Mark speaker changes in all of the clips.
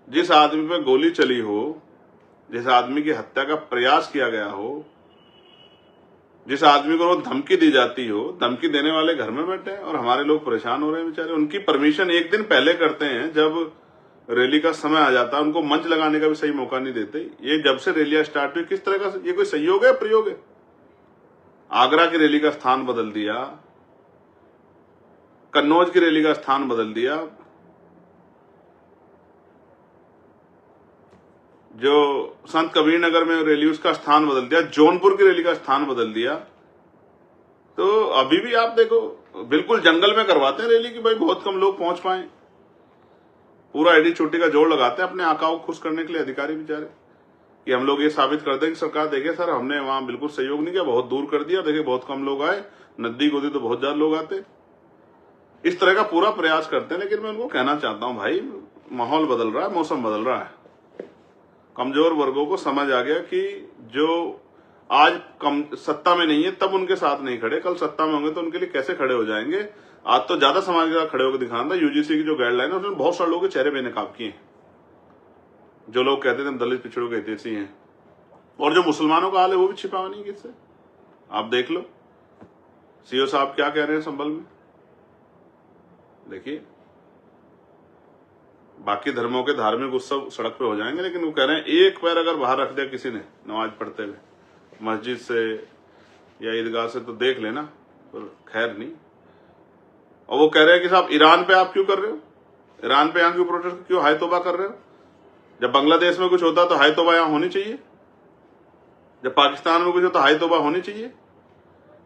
Speaker 1: जिस आदमी पे गोली चली हो, जिस आदमी की हत्या का प्रयास किया गया हो, जिस आदमी को धमकी दी जाती हो, धमकी देने वाले घर में बैठे हैं और हमारे लोग परेशान हो रहे हैं बेचारे। उनकी परमिशन एक दिन पहले करते हैं, जब रैली का समय आ जाता है उनको मंच लगाने का भी सही मौका नहीं देते। ये जब से रैलियां स्टार्ट हुई, किस तरह का ये कोई सहयोग है, प्रयोग है? आगरा की रैली का स्थान बदल दिया, कन्नौज की रैली का स्थान बदल दिया, जो संत कबीर नगर में रैली उसका स्थान बदल दिया, जौनपुर की रैली का स्थान बदल दिया। तो अभी भी आप देखो, बिल्कुल जंगल में करवाते हैं रैली की, भाई बहुत कम लोग पहुंच पाए। पूरा एडी चोटी का जोड़ लगाते हैं अपने आकाओं को खुश करने के लिए अधिकारी बेचारे, कि हम लोग ये साबित कर दें कि सरकार देखिए सर हमने वहां बिल्कुल सहयोग नहीं किया, बहुत दूर कर दिया, देखिए बहुत कम लोग आए, नजदीक होती तो बहुत ज्यादा लोग आते। इस तरह का पूरा प्रयास करते हैं। लेकिन मैं उनको कहना चाहता हूं भाई, माहौल बदल रहा है, मौसम बदल रहा है। कमजोर वर्गों को समझ आ गया कि जो आज सत्ता में नहीं है तब उनके साथ नहीं खड़े, कल सत्ता में होंगे तो उनके लिए कैसे खड़े हो जाएंगे। आज तो ज्यादा समाज के साथ खड़े होकर दिखाना था। यूजीसी की जो गाइडलाइन है उसने बहुत सारे लोगों के चेहरे बेनकाब किए हैं। जो लोग कहते थे दलित पिछड़ों के हितैषी हैं, और जो मुसलमानों का हाल है वो भी छिपावा नहीं किससे। आप देख लो सीओ साहब क्या कह रहे हैं संभल में, देखिए। बाकी धर्मों के धार्मिक उत्सव सड़क पे हो जाएंगे, लेकिन वो कह रहे हैं एक पैर अगर बाहर रख दिया किसी ने नमाज पढ़ते हुए मस्जिद से या ईदगाह से तो देख लेना, पर खैर नहीं। और वो कह रहे हैं कि साहब ईरान पे आप क्यों कर रहे हो, ईरान पे यहां क्यों प्रोटेस्ट, क्यों हाय तौबा कर रहे हो? जब बांग्लादेश में कुछ होता तो हाय तौबा यहां होनी चाहिए, जब पाकिस्तान में कुछ हो तो हाय तौबा होनी चाहिए।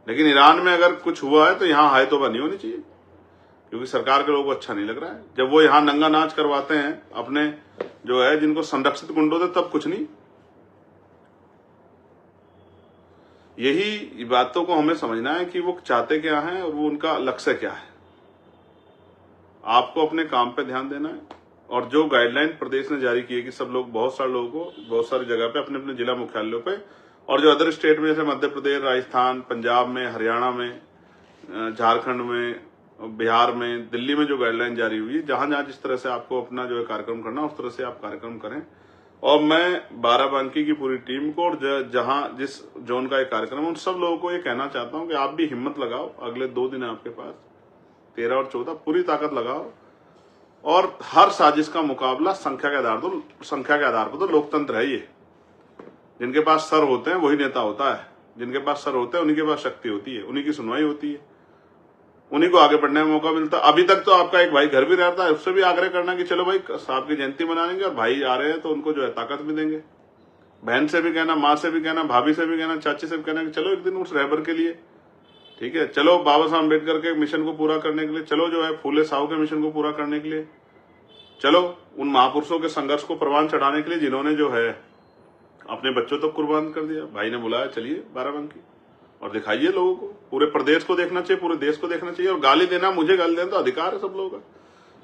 Speaker 1: लेकिन ईरान में अगर कुछ हुआ है तो यहां हाय तौबा नहीं होनी चाहिए, क्योंकि सरकार के लोगों को अच्छा नहीं लग रहा है। जब वो यहां नंगा नाच करवाते हैं अपने जो है जिनको संरक्षित गुंडों से, तब कुछ नहीं। यही बातों को हमें समझना है कि वो चाहते क्या हैं और वो उनका लक्ष्य क्या है। आपको अपने काम पे ध्यान देना है। और जो गाइडलाइन प्रदेश ने जारी की है कि सब लोग, बहुत सारे लोगों को बहुत सारी जगह पे अपने अपने जिला मुख्यालयों पे, और जो अदर स्टेट में जैसे मध्य प्रदेश, राजस्थान, पंजाब में, हरियाणा में, झारखंड में, बिहार में, दिल्ली में जो गाइडलाइन जारी हुई है, जहां जहां जिस तरह से आपको अपना जो है कार्यक्रम करना उस तरह से आप कार्यक्रम करें। और मैं बाराबंकी की पूरी टीम को और जहां जिस जोन का एक कार्यक्रम है उन सब लोगों को ये कहना चाहता हूं कि आप भी हिम्मत लगाओ। अगले 2 दिन आपके पास 13 और 14 पूरी ताकत लगाओ और हर साजिश का मुकाबला संख्या के आधार पर। तो लोकतंत्र है ये, जिनके पास सर होते हैं वही नेता होता है, जिनके पास सर होते हैं उन्हीं के पास शक्ति होती है, उन्हीं की सुनवाई होती है, उन्हीं को आगे बढ़ने में मौका मिलता है। अभी तक तो आपका एक भाई घर भी रहता है, उससे भी आग्रह करना कि चलो भाई साहब की जयंती मनाएंगे और भाई आ रहे हैं तो उनको जो है ताकत भी देंगे। बहन से भी कहना, माँ से भी कहना, भाभी से भी कहना, चाची से भी कहना कि चलो एक दिन उस रहबर के लिए, ठीक है, चलो बाबा साहब अम्बेडकर के मिशन को पूरा करने के लिए, चलो जो है फूले साहू के मिशन को पूरा करने के लिए, चलो उन महापुरुषों के संघर्ष को प्रवान चढ़ाने के लिए जिन्होंने जो है अपने बच्चों तक कुर्बान कर दिया। भाई ने बुलाया, चलिए बाराबंकी और दिखाइए लोगों को। पूरे प्रदेश को देखना चाहिए, पूरे देश को देखना चाहिए। और गाली देना, मुझे गाली देना तो अधिकार है सब लोगों का।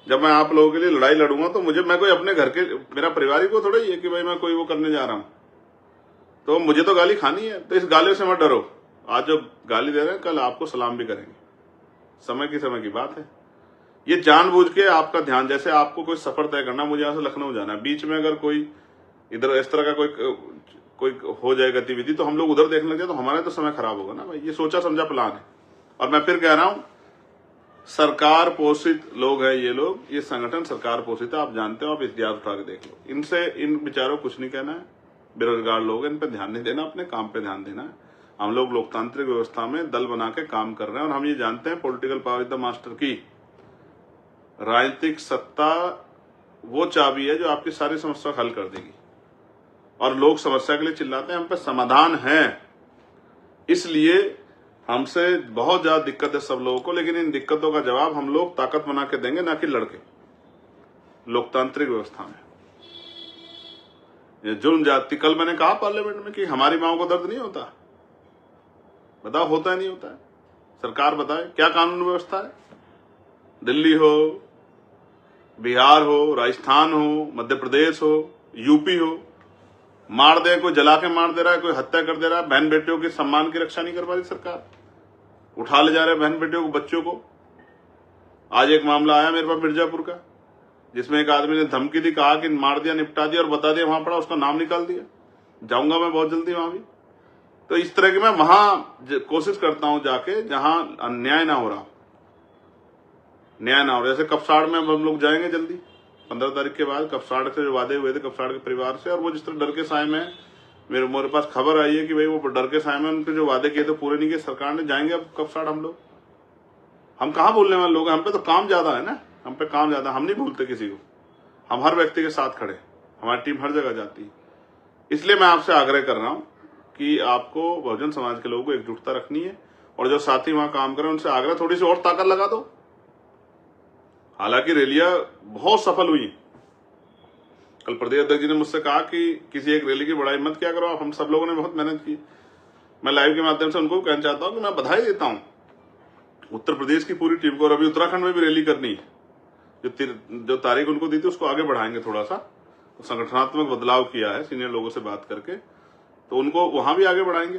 Speaker 1: जब मैं आप लोगों के लिए लड़ाई लड़ूंगा तो मैं कोई अपने घर के, मेरा परिवार को थोड़ा ही है कि भाई मैं कोई वो करने जा रहा हूं, तो मुझे तो गाली खानी है। तो इस गाली से मत डरो। आज जो गाली दे रहे हैं कल आपको सलाम भी करेंगे। समय की बात है। ये जानबूझ के आपका ध्यान, जैसे आपको कोई सफर तय करना, मुझे यहां से लखनऊ जाना है, बीच में अगर कोई इधर इस तरह का कोई हो जाए गतिविधि तो हम लोग उधर देखने लगे तो हमारा तो समय खराब होगा ना भाई। ये सोचा समझा प्लान है। और मैं फिर कह रहा हूं, सरकार पोषित लोग हैं ये लोग, ये संगठन सरकार पोषित है, आप जानते हो। आप इतिहास उठा के देख लो। इनसे इन विचारों कुछ नहीं कहना है। बेरोजगार लोग हैं, इन पर ध्यान नहीं देना, अपने काम पे ध्यान देना है। हम लोग लोकतांत्रिक व्यवस्था में दल बना के काम कर रहे हैं और हम ये जानते हैं political power is the master की। राजनीतिक सत्ता वो चाबी है जो आपकी सारी समस्या हल कर देगी। और लोग समस्या के लिए चिल्लाते हैं, हम पे समाधान है। इसलिए हमसे बहुत ज्यादा दिक्कत है सब लोगों को, लेकिन इन दिक्कतों का जवाब हम लोग ताकत बना के देंगे, ना कि लड़के। लोकतांत्रिक व्यवस्था में ये जुल्म जाति, कल मैंने कहा पार्लियामेंट में कि हमारी माओ को दर्द नहीं होता। बताओ, होता है नहीं होता है? सरकार बताए क्या कानून व्यवस्था है। दिल्ली हो, बिहार हो, राजस्थान हो, मध्य प्रदेश हो, यूपी हो, मार दे, कोई जला के मार दे रहा है, कोई हत्या कर दे रहा है, बहन बेटियों के सम्मान की रक्षा नहीं कर पा रही सरकार। उठा ले जा रहे बहन बेटियों को, बच्चों को। आज एक मामला आया मेरे पास मिर्जापुर का, जिसमें एक आदमी ने धमकी दी, कहा कि मार दिया, निपटा दिया, और बता दिया वहां पड़ा, उसका नाम निकाल दिया। जाऊंगा मैं बहुत जल्दी वहां भी। तो इस तरह की मैं वहां कोशिश करता हूं जाके जहां अन्याय ना हो रहा, न्याय ना हो रहा। जैसे कपसाड़ में अब हम लोग जाएंगे जल्दी, 15 तारीख के बाद। कपसाड़ से जो वादे हुए थे कपसाड़ के परिवार से, और वो जिस तरह डर के साए में मेरे पास खबर आई है कि भाई वो डर के साए में उनके जो वादे किए थे पूरे नहीं किए सरकार ने। जाएंगे अब कपसाड़ हम लोग। हम कहाँ बोलने वाले लोग हैं, हम पे तो काम ज्यादा है ना, हम पे काम ज्यादा। हम नहीं भूलते किसी को, हम हर व्यक्ति के साथ खड़े, हमारी टीम हर जगह जाती है। इसलिए मैं आपसे आग्रह कर रहा हूं कि आपको बहुजन समाज के लोगों को एकजुटता रखनी है, और जो साथी वहां काम कर रहे हैं उनसे आग्रह, थोड़ी सी और ताकत लगा दो। हालांकि रैलियां बहुत सफल हुई। कल प्रदेश अध्यक्ष जी ने मुझसे कहा कि किसी एक रैली की बड़ाई मत क्या करो आप, हम सब लोगों ने बहुत मेहनत की। मैं लाइव के माध्यम से उनको कहना चाहता हूं कि मैं बधाई देता हूं उत्तर प्रदेश की पूरी टीम को, और अभी उत्तराखंड में भी रैली करनी है। जो तारीख उनको दी थी उसको आगे बढ़ाएंगे थोड़ा सा, तो संगठनात्मक बदलाव किया है सीनियर लोगों से बात करके, तो उनको वहां भी आगे बढ़ाएंगे।